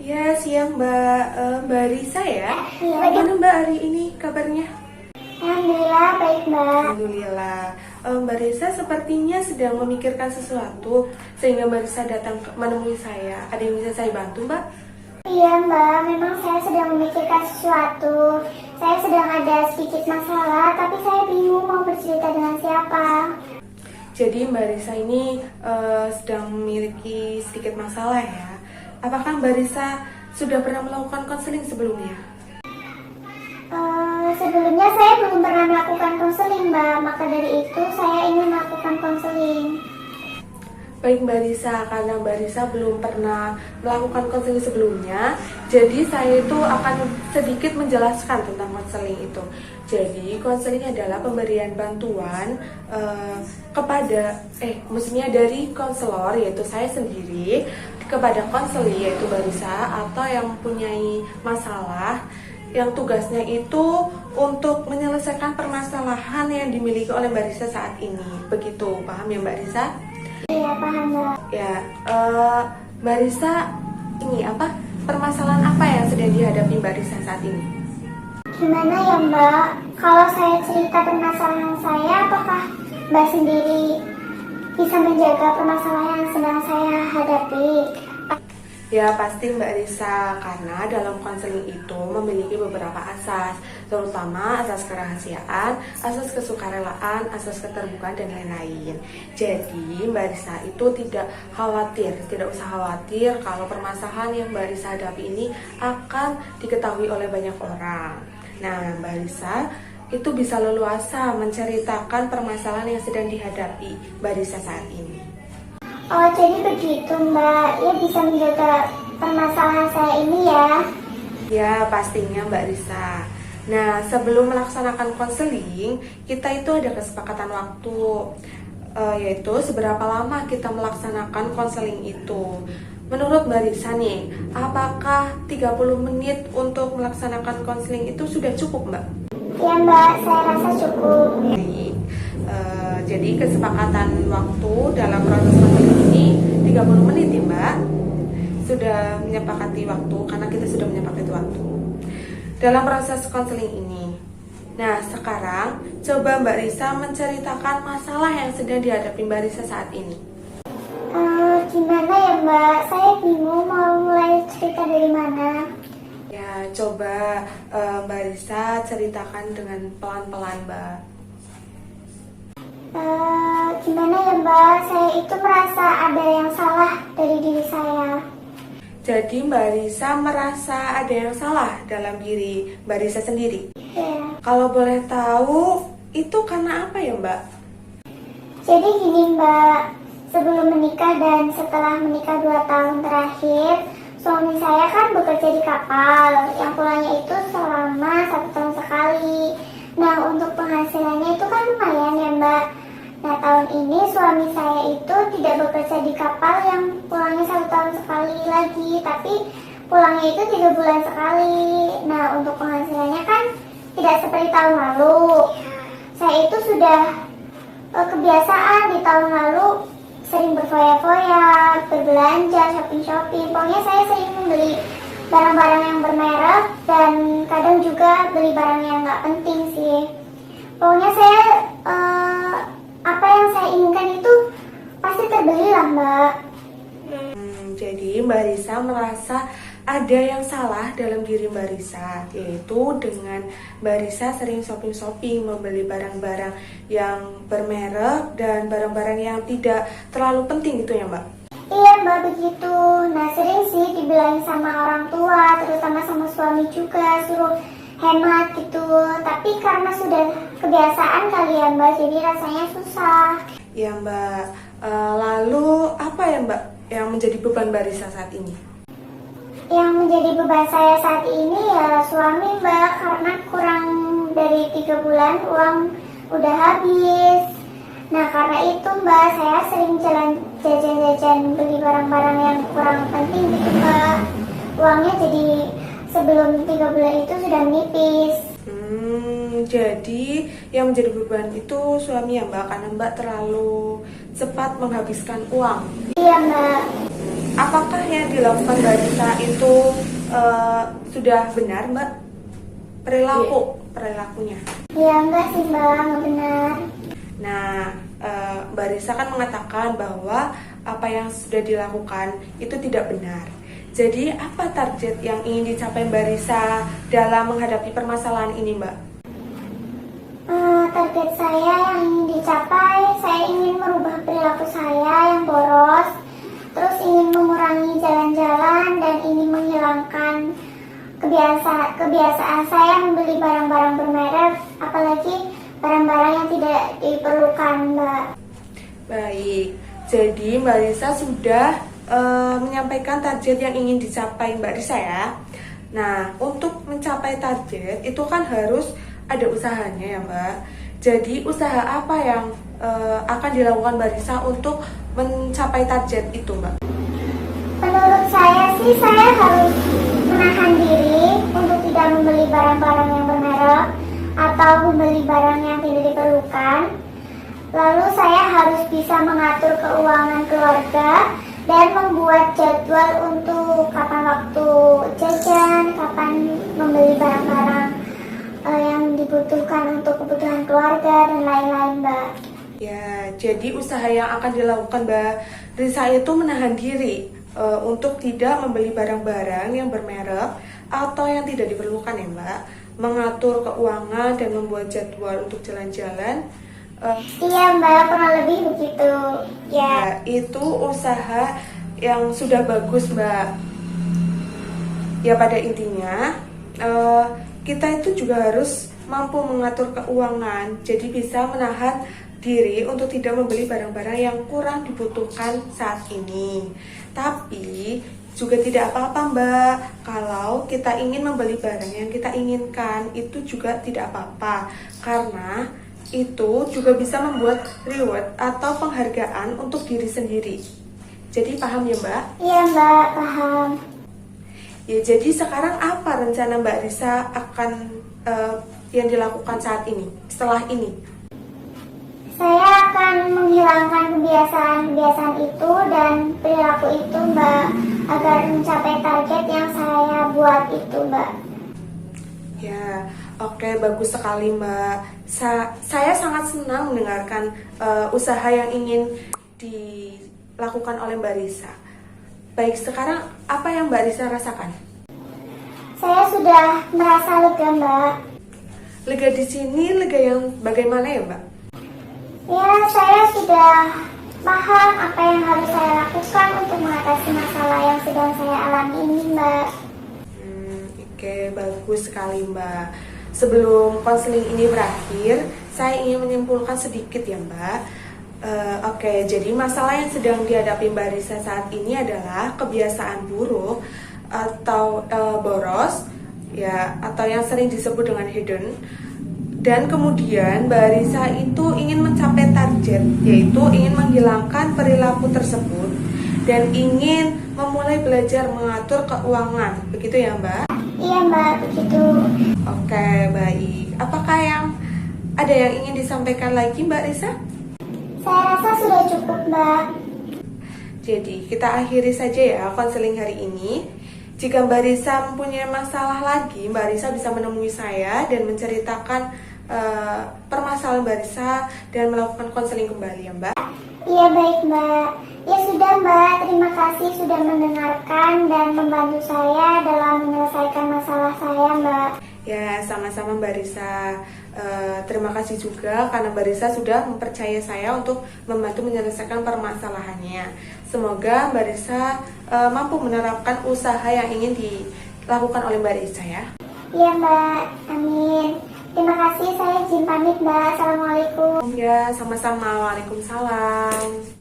Ya, siang Mbak. Mbak Risa ya? Iya. Bagaimana Mbak hari ini kabarnya? Alhamdulillah baik Mbak. Alhamdulillah. Mbak Risa sepertinya sedang memikirkan sesuatu sehingga Mbak Risa datang menemui saya. Ada yang bisa saya bantu Mbak? Iya Mbak, memang saya sedang memikirkan sesuatu. Saya sedang ada sedikit masalah, tapi saya bingung mau bercerita dengan siapa. Jadi Mbak Risa ini sedang memiliki sedikit masalah ya. Apakah Mbak Risa sudah pernah melakukan konseling sebelumnya? Sebelumnya saya belum pernah melakukan konseling Mbak, maka dari itu saya ingin melakukan konseling. Baik Mbak Risa, karena Mbak Risa belum pernah melakukan konseling sebelumnya, jadi saya itu akan sedikit menjelaskan tentang konseling itu. Jadi konseling adalah pemberian bantuan maksudnya dari konselor, yaitu saya sendiri, kepada konseling yaitu Mbak Risa atau yang mempunyai masalah yang tugasnya itu untuk menyelesaikan permasalahan yang dimiliki oleh Mbak Risa saat ini. Begitu, paham ya Mbak Risa? Iya paham Mbak. Ya, Mbak Risa, ini permasalahan apa yang sedang dihadapi Mbak Risa saat ini? Gimana ya Mbak, kalau saya cerita permasalahan saya, apakah Mbak sendiri bisa menjaga permasalahan yang sedang saya hadapi? Ya pasti Mbak Risa, karena dalam konseling itu memiliki beberapa asas, terutama asas kerahasiaan, asas kesukarelaan, asas keterbukaan, dan lain-lain. Jadi Mbak Risa itu tidak usah khawatir kalau permasalahan yang Mbak Risa hadapi ini akan diketahui oleh banyak orang. Nah Mbak Risa itu bisa leluasa menceritakan permasalahan yang sedang dihadapi Mbak Risa saat ini. Oh jadi begitu Mbak, ya bisa menjaga permasalahan saya ini ya? Ya pastinya Mbak Risa. Nah sebelum melaksanakan konseling, kita itu ada kesepakatan waktu, yaitu seberapa lama kita melaksanakan konseling itu. Menurut Mbak Risa nih, apakah 30 menit untuk melaksanakan konseling itu sudah cukup Mbak? Ya Mbak, saya rasa cukup. Baik. Jadi kesepakatan waktu dalam proses konseling ini 30 menit ya Mbak. Sudah menyepakati waktu karena kita sudah menyepakati waktu dalam proses konseling ini. Nah sekarang coba Mbak Risa menceritakan masalah yang sedang dihadapi Mbak Risa saat ini. Gimana ya Mbak, saya bingung mau mulai cerita dari mana. Ya coba Mbak Risa ceritakan dengan pelan-pelan Mbak. Gimana ya Mbak, saya itu merasa ada yang salah dari diri saya. Jadi Mbak Risa merasa ada yang salah dalam diri Mbak Risa sendiri. Ya. Kalau boleh tahu, itu karena apa ya Mbak? Jadi gini Mbak, sebelum menikah dan setelah menikah 2 tahun terakhir, suami saya kan bekerja di kapal, yang pulangnya itu selama 1 tahun sekali. Nah untuk penghasilannya itu kan lumayan ya Mbak. Nah tahun ini suami saya itu tidak bekerja di kapal yang pulangnya 1 tahun sekali lagi, tapi pulangnya itu 3 bulan sekali. Nah untuk penghasilannya kan tidak seperti tahun lalu. Saya itu sudah kebiasaan di tahun lalu sering berfoya-foya, berbelanja, shopping-shopping. Pokoknya saya sering membeli barang-barang yang bermerek dan kadang juga beli barang yang nggak penting sih. Pokoknya saya apa yang saya inginkan itu pasti terbeli lah Mbak. Jadi Mbak Risa merasa ada yang salah dalam diri Mbak Risa, yaitu dengan Mbak Risa sering shopping-shopping, membeli barang-barang yang bermerek dan barang-barang yang tidak terlalu penting gitu ya Mbak? Iya Mbak begitu. Nah sering sih dibilangin sama orang tua, terutama sama suami juga, suruh hemat gitu. Tapi karena sudah kebiasaan kali ya Mbak, jadi rasanya susah. Ya Mbak, lalu apa ya Mbak yang menjadi beban Mbak Risa saat ini? Yang menjadi beban saya saat ini ya suami Mbak, karena kurang dari 3 bulan uang udah habis. Nah karena itu Mbak, saya sering jajan-jajan beli barang-barang yang kurang penting gitu Mbak. Uangnya jadi sebelum 3 bulan itu sudah menipis. Jadi yang menjadi beban itu suami ya Mbak, karena Mbak terlalu cepat menghabiskan uang. Iya Mbak. apakah yang dilakukan Mbak Risa itu sudah benar, Mbak? Perilakunya. Ya enggak sih Mbak, nggak benar. Nah, Mbak Risa kan mengatakan bahwa apa yang sudah dilakukan itu tidak benar. Jadi, apa target yang ingin dicapai Mbak Risa dalam menghadapi permasalahan ini, Mbak? Target saya yang ingin dicapai, saya ingin merubah perilaku saya yang boros, terus ingin mengurangi jalan-jalan dan ingin menghilangkan kebiasaan saya membeli barang-barang bermerek, apalagi barang-barang yang tidak diperlukan, Mbak. Baik, jadi Mbak Risa sudah menyampaikan target yang ingin dicapai Mbak Risa ya. Nah, untuk mencapai target itu kan harus ada usahanya ya Mbak. Jadi usaha apa yang akan dilakukan Mbak Risa untuk mencapai target itu Mbak? Menurut saya sih, saya harus menahan diri untuk tidak membeli barang-barang yang bermerek atau membeli barang yang tidak diperlukan. Lalu saya harus bisa mengatur keuangan keluarga dan membuat jadwal untuk kapan waktu jajan, kapan membeli barang-barang yang dibutuhkan untuk kebutuhan keluarga dan lain-lain, Mbak. Ya, jadi usaha yang akan dilakukan Mbak Risa itu menahan diri untuk tidak membeli barang-barang yang bermerek atau yang tidak diperlukan ya Mbak, mengatur keuangan dan membuat jadwal untuk jalan-jalan. Iya Mbak, kurang lebih begitu. Ya, itu usaha yang sudah bagus Mbak. Ya pada intinya kita itu juga harus mampu mengatur keuangan, jadi bisa menahan diri untuk tidak membeli barang-barang yang kurang dibutuhkan saat ini. Tapi juga tidak apa-apa Mbak, kalau kita ingin membeli barang yang kita inginkan, itu juga tidak apa-apa, karena itu juga bisa membuat reward atau penghargaan untuk diri sendiri. Jadi paham ya Mbak? Iya Mbak, paham. Ya, jadi sekarang apa rencana Mbak Risa akan yang dilakukan saat ini, setelah ini? Saya akan menghilangkan kebiasaan-kebiasaan itu dan perilaku itu Mbak, agar mencapai target yang saya buat itu Mbak. Ya, oke, bagus sekali Mbak. Saya sangat senang mendengarkan usaha yang ingin dilakukan oleh Mbak Risa. Baik, sekarang apa yang Mbak Risa rasakan? Saya sudah merasa lega Mbak. Lega di sini, lega yang bagaimana ya Mbak? Ya, saya sudah paham apa yang harus saya lakukan untuk mengatasi masalah yang sedang saya alami ini Mbak. Oke, bagus sekali Mbak. Sebelum konseling ini berakhir, saya ingin menyimpulkan sedikit ya Mbak. Oke, jadi masalah yang sedang dihadapi Mbak Risa saat ini adalah kebiasaan buruk atau boros, ya, atau yang sering disebut dengan hedon. Dan kemudian Mbak Risa itu ingin mencapai target, yaitu ingin menghilangkan perilaku tersebut dan ingin memulai belajar mengatur keuangan, begitu ya Mbak? Iya Mbak, begitu. Oke, baik. Apakah ada yang ingin disampaikan lagi Mbak Risa? Saya rasa sudah cukup Mbak. Jadi kita akhiri saja ya konseling hari ini. Jika Mbak Risa mempunyai masalah lagi, Mbak Risa bisa menemui saya dan menceritakan permasalahan Mbak Risa dan melakukan konseling kembali ya Mbak. Iya baik Mbak. Ya sudah Mbak, terima kasih sudah mendengarkan dan membantu saya dalam menyelesaikan masalah saya Mbak. Ya, sama-sama Mbak Risa. Terima kasih juga karena Mbak Risa sudah mempercayai saya untuk membantu menyelesaikan permasalahannya. Semoga Mbak Risa mampu menerapkan usaha yang ingin dilakukan oleh Mbak Risa ya. Iya Mbak, amin. Terima kasih, saya izin pamit Mbak. Assalamualaikum. Ya, sama-sama. Waalaikumsalam.